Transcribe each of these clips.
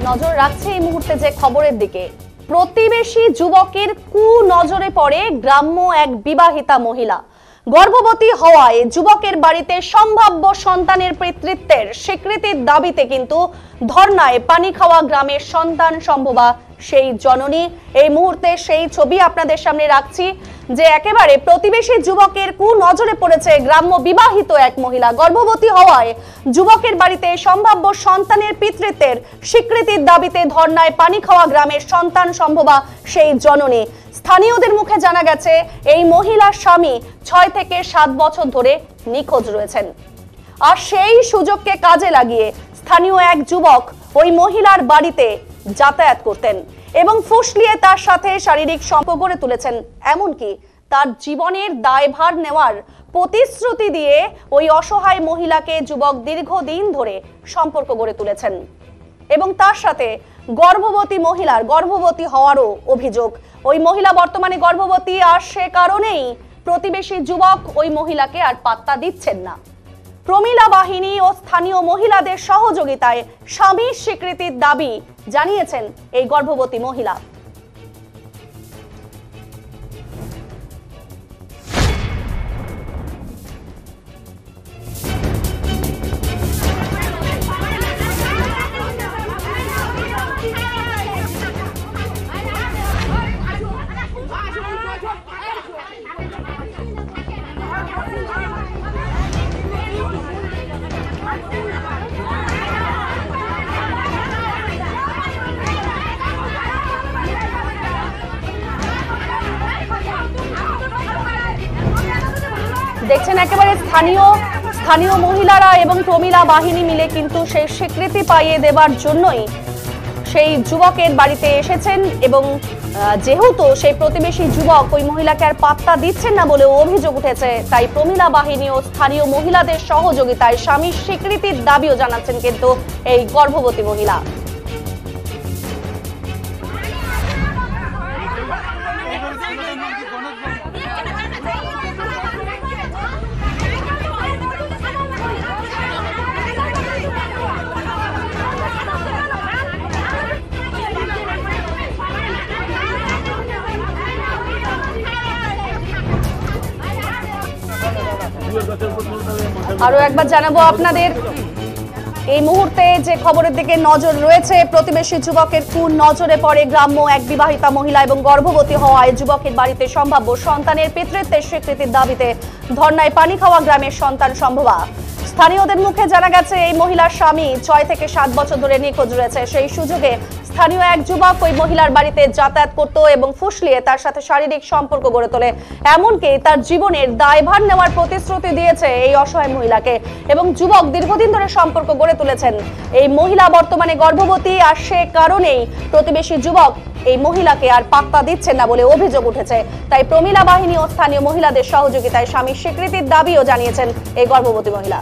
নজর রাখছে এই মুহূর্তে যে খবরের দিকে। প্রতিবেশী যুবকের কুনজরে পড়ে গ্রাম্য এক বিবাহিতা মহিলা। গর্ভবতী হওয়ায় যুবকের বাড়িতে সম্ভাব্য সন্তানের পিতৃত্বের স্বীকৃতির দাবিতে কিন্তু ধর্নায় পানি খাওয়া গ্রামের সন্তান সম্ভবা সেই জননী। এই মুহূর্তে সেই ছবি আপনাদের সামনে রাখছি যে একেবারে প্রতিবেশী যুবকের কুনজরে পড়েছে গ্রাম্য বিবাহিত এক মহিলা। গর্ভবতী হওয়ায় যুবকের বাড়িতে সম্ভাব্য সন্তানের পিতৃত্বের স্বীকৃতির দাবিতে ধর্নায় পানি খাওয়া গ্রামের সন্তান সম্ভবা সেই জননী। স্থানীয়দের মুখে জানা গেছে এই মহিলার স্বামী 6 থেকে 7 বছর ধরে নিখোঁজ রয়েছেন। আর সেই সুযোগকে কাজে লাগিয়ে স্থানীয় এক যুবক ওই মহিলার বাড়িতে যাতায়াত করতেন এবং ফুসলিয়ে তার সাথে শারীরিক সম্পর্ক গড়ে তুলেছেন। এমনকি তার জীবনের দায়ভার নেওয়ার প্রতিশ্রুতি দিয়ে ওই অসহায় মহিলাকে যুবক দীর্ঘদিন ধরে সম্পর্ক গড়ে তুলেছেন এবং তার সাথে গর্ভবতী হওয়ারও অভিযোগ। ওই মহিলা বর্তমানে গর্ভবতী, আর সে কারণেই প্রতিবেশী যুবক ওই মহিলাকে আর পাত্তা দিচ্ছেন না। প্রমিলা বাহিনী ও স্থানীয় মহিলাদের সহযোগিতায় স্বামীর স্বীকৃতির দাবি জানিয়েছেন এই গর্ভবতী মহিলা। দেখছেন একেবারে স্থানীয় মহিলারা এবং প্রমিলা বাহিনী মিলে কিন্তু সেই স্বীকৃতি পাইয়ে দেবার জন্যই সেই যুবকের বাড়িতে এসেছেন এবং যেহেতু সেই প্রতিবেশী যুবক ওই মহিলাকে আর পাত্তা দিচ্ছেন না বলে অভিযোগ উঠেছে, তাই প্রমিলা বাহিনী ও স্থানীয় মহিলাদের সহযোগিতায় স্বামীর স্বীকৃতির দাবিও জানাচ্ছেন কিন্তু এই গর্ভবতী মহিলা। আরো একবার জানাবো আপনাদের এই মুহূর্তে যে খবরের দিকে নজর রয়েছে। প্রতিবেশী যুবকের কুনজরে পড়ে গ্রাম্য এক বিবাহিতা মহিলা এবং গর্ভবতী হওয়ায় যুবকের বাড়িতে সম্ভাব্য সন্তানের পিতৃত্বের স্বীকৃতির দাবিতে ধর্নায় পানি খাওয়া গ্রামের সন্তান সম্ভবা। স্থানীয়দের মুখে জানা গেছে এই মহিলার স্বামী 6 থেকে 7 বছর ধরে নিখোঁজ রয়েছে। সেই সুযোগে স্থানীয় এক যুবক ওই মহিলার বাড়িতে যাতায়াত করত এবং ফুসলিয়ে তার সাথে শারীরিক সম্পর্ক গড়ে তোলে। এমনকি তার জীবনের দায়ভার নেওয়ার প্রতিশ্রুতি দিয়েছে এই অসহায় মহিলাকে এবং যুবক দীর্ঘদিন ধরে সম্পর্ক গড়ে তুলেছেন। এই মহিলা বর্তমানে গর্ভবতী, আর সে কারণেই প্রতিবেশী যুবক এই মহিলাকে আর পাত্তা দিচ্ছেন না বলে অভিযোগ উঠেছে। তাই প্রমিলা বাহিনী ও স্থানীয় মহিলাদের সহযোগিতায় স্বামীর স্বীকৃতির দাবিও জানিয়েছেন এই গর্ভবতী মহিলা।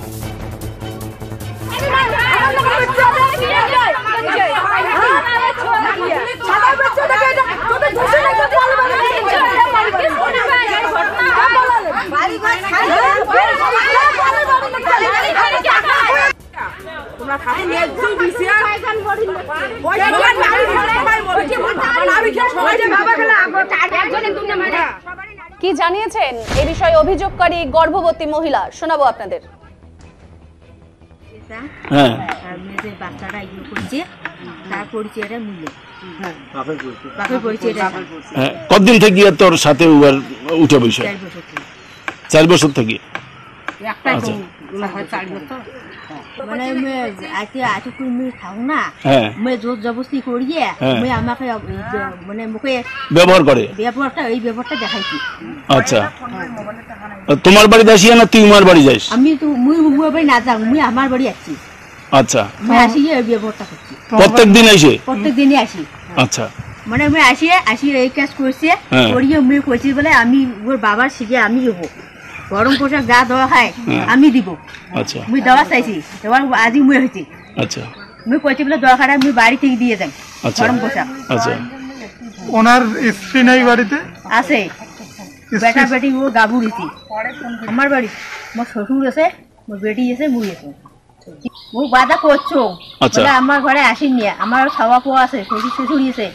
কি জানিয়েছেন এই বিষয়ে অভিযোগকারী গর্ভবতী মহিলা, শোনাবো আপনাদের। কতদিন থেকে তোর সাথে উঠে বসে? 4 বছর থেকে। মানে জোর জবরদস্তি করিয়ে আমাকে মানে মুখে ব্যবহারটা এই ব্যবহারটা দেখাইছি। আচ্ছা, তোমার বাড়িতে আসিয়া না তুই আমার বাড়ি যাইস? আমি তো মুই মুই বাড়ি না যাও, মুই আমার বাড়ি আসছি। আচ্ছা, মুই আসি এই ব্যবহারটা করছি, প্রত্যেক দিন এসে? প্রত্যেক দিনই আসি। আচ্ছা, মানে মুই আসি এই কাজ করছে, করিয়ে মুই কইছি বলে আমি ওর বাবার শিখে আমি হবো, গরম পোশাক যা দেওয়া হয় আমি দিব। আচ্ছা, মুই দেওয়া চাইছি, দেওয়ার আজি মুই হয়েছি। আচ্ছা, মুই কইছি বলে দরকার মুই বাড়ি থেকে দিয়ে যাই গরম পোশাক। আচ্ছা, ওনার স্ত্রী নাই বাড়িতে? আছে, বেটা বেটি ও গাবু দিছি। আমার বাড়ি মোর শ্বশুর আছে, মোর বেটি আছে, মুই আছে। মুই বাধা করছো বলে আমার ঘরে আসিনি, আমার খাওয়া পোয়া আছে, শ্বশুর শ্বশুর আছে,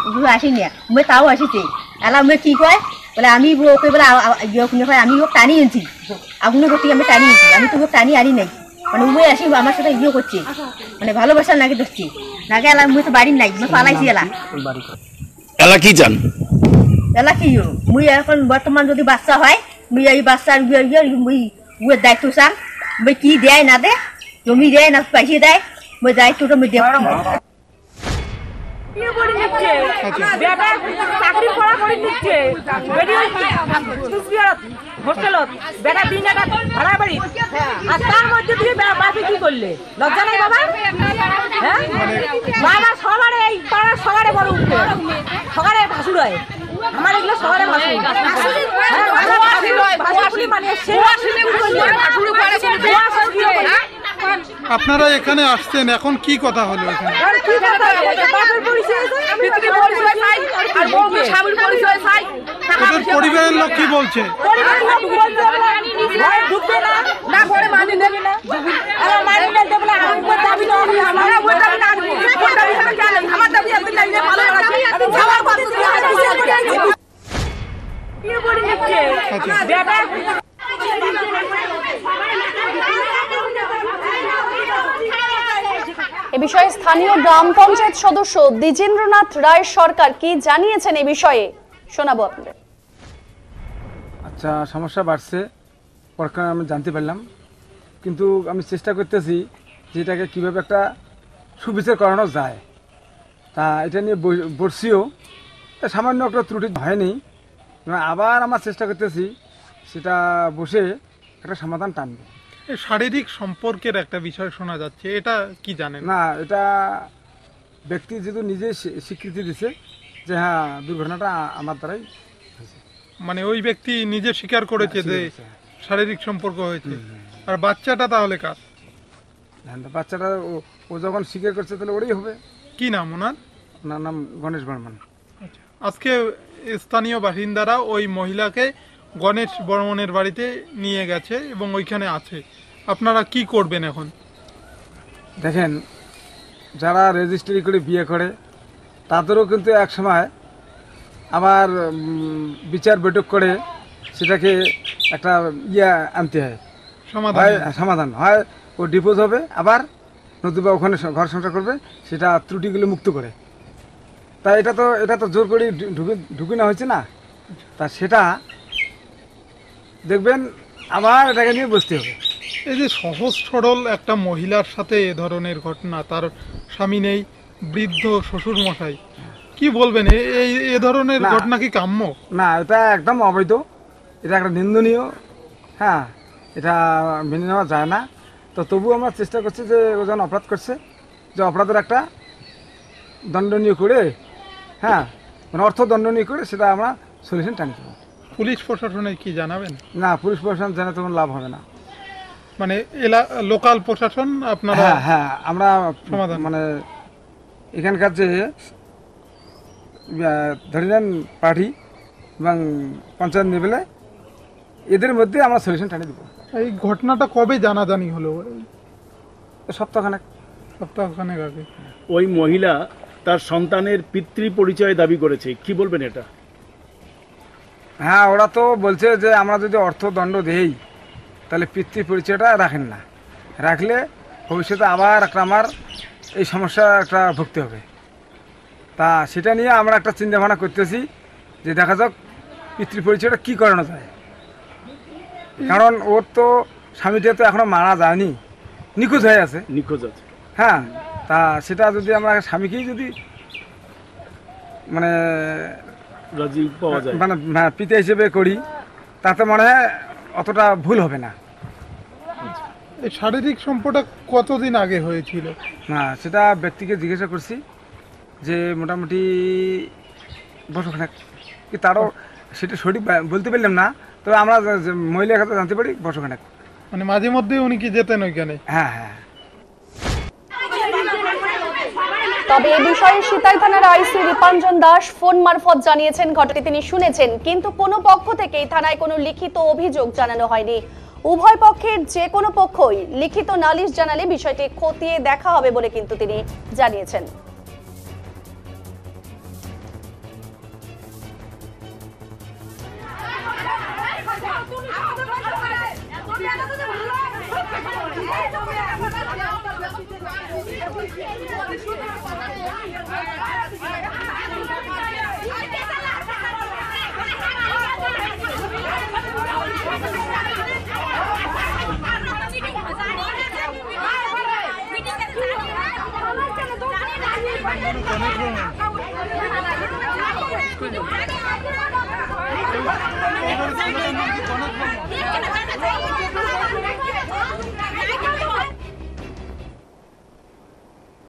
ওগুলো আসিনি। মুই তাও আসিছি, এলা মুই কি কয় বলে আমি ওকে বলে আমি ও টানি আনছি, আগুনের গতি আমি টানি আনছি, আমি তো টানি আনি নাই। মানে মুই আসি আমার সাথে করছি, মানে ভালোবাসা নাকি দেখছি নাকি। এলা মুই তো বাড়ি নাই, মুই পালাইছি। এলা কি চান? এলা কি মুই এখন বর্তমান যদি বাচ্চা হয়, মুই এই বাচ্চার মুই দায়িত্ব চান। মুই কি দেয় না দে, জমি দেয় না পয়সা দেয়, মুই দায়িত্বটা মুই দেব। বেটা দিন ভাড়া বাড়ি, আর তার মধ্যে দিয়ে বাপি কি করলে? লজ্জা নাই বাবা? হ্যাঁ, বাবা সবারে এই পাড়ার সবারে বড় উঠবে, সবারে ভাসুর হয়। আমার এগুলো সবারে ভাসুর আপনারা এখানে আসছেন, এখন কি কথা হলো এখানে? ওদের পরিবারের লোক কি বলছে? এ বিষয়ে স্থানীয় গ্রাম পঞ্চায়েত সদস্য দ্বিজেন্দ্রনাথ রায় সরকার কি জানিয়েছেন এই বিষয়ে শোনাবো আপনাদের। আচ্ছা, সমস্যা বাড়ছে পরক্ষণ আমি জানতে পারলাম, কিন্তু আমি চেষ্টা করতেছি যে এটাকে কীভাবে একটা সুবিচার করানো যায়। তা এটা নিয়ে বসছিও, সামান্য একটা ত্রুটি হয়নি, আবার আমার চেষ্টা করতেছি সেটা বসে একটা সমাধান টানবে। শারীরিক সম্পর্কের একটা বিষয় শোনা যাচ্ছে, এটা কি জানেন? না, এটা ব্যক্তি যেহেতু নিজে স্বীকৃতি দিছে যে হ্যাঁ দুর্ঘটনাটা আমার দ্বারাই হয়েছে, মানে ওই ব্যক্তি নিজে স্বীকার করেছে যে শারীরিক সম্পর্ক হয়েছে। আর বাচ্চাটা তাহলে কার? বাচ্চাটা ও যখন স্বীকার করছে তাহলে ওরই হবে। কি নাম ওনার? ওনার নাম গণেশ বর্মন। আজকে স্থানীয় বাসিন্দারা ওই মহিলাকে গণেশ বর্মনের বাড়িতে নিয়ে গেছে এবং ওইখানে আছে। আপনারা কি করবেন এখন? দেখেন, যারা রেজিস্ট্রি করে বিয়ে করে তাদেরও কিন্তু এক সময় আবার বিচার বৈঠক করে সেটাকে একটা আনতে হয়, সমাধান হয়। ও ডিপোজ হবে, আবার নতুবা ওখানে ঘর সংসার করবে, সেটা ত্রুটিগুলো মুক্ত করে। তাই এটা তো জোর করে ঢুকে না হয়েছে না, তা সেটা দেখবেন আবার এটাকে নিয়ে বসতে হবে। এই যে সহজ সরল একটা মহিলার সাথে এ ধরনের ঘটনা, তার স্বামী নেই, বৃদ্ধ শ্বশুর মশাই, কি বলবেন? এ ধরনের ঘটনা কি কাম্য? না, এটা একদম অবৈধ, এটা একটা নিন্দনীয়। হ্যাঁ, এটা মেনে নেওয়া যায় না। তো তবুও আমরা চেষ্টা করছি যে ও যখন অপরাধ করছে, যে অপরাধের একটা দণ্ডনীয় করে, হ্যাঁ মানে অর্থদণ্ডনীয় করে সেটা আমরা সলিউশন টানি। পুলিশ প্রশাসনে কি জানাবেন? না, পুলিশ প্রশাসন জানাতে কোনো লাভ হবে না। মানে লোকাল প্রশাসন আপনারা? হ্যাঁ, আমরা মানে এখানকার যে ধরে নেন পার্টি এবং পঞ্চায়েত লেভেলে এদের মধ্যে আমরা সলিউশন টানি দেবো। এই ঘটনাটা কবে জানাজানি হলো? সপ্তাহখানেক আগে। ওই মহিলা তার সন্তানের পিতৃ পরিচয় দাবি করেছে, কি বলবেন এটা? হ্যাঁ, ওরা তো বলছে যে আমরা যদি অর্থদণ্ড দেই তাহলে পিতৃ পরিচয়টা রাখেন না, রাখলে ভবিষ্যতে আবার আমার এই সমস্যা একটা ভুগতে হবে। তা সেটা নিয়ে আমরা একটা চিন্তা ভাবনা করতেছি যে দেখা যাক পিতৃ পরিচয়টা কী করানো যায়। কারণ ওর তো স্বামীটা তো এখনো মারা যায়নি, নিখোঁজ হয়ে আছে। হ্যাঁ, তা সেটা যদি আমরা স্বামীকেই যদি মানে মানে পিতা হিসেবে করি, তাতে মনে হয় অতটা ভুল হবে না। এই শারীরিক সম্পর্কটা কতদিন আগে হয়েছিল? না, সেটা ব্যক্তিকে জিজ্ঞাসা করছি যে মোটামুটি বছরখানেক কি তারও, সেটা সঠিক বলতে পারলাম না, তবে আমরা মহিলার কথা জানতে পারি বছরখানেক। মানে মাঝে মধ্যে উনি কি যেতেন ওইখানে? হ্যাঁ হ্যাঁ। তবে এ বিষয়ে সিতাই থানার আইসি রিপাঞ্জন দাস ফোন মারফত জানিয়েছেন ঘটনাটি তিনি শুনেছেন, কিন্তু কোনো পক্ষ থেকেই থানায় কোনো লিখিত অভিযোগ জানানো হয়নি। উভয় পক্ষের যে কোনো পক্ষই লিখিত নালিশ জানালে বিষয়টি খতিয়ে দেখা হবে বলে কিন্তু তিনি জানিয়েছেন। অনেক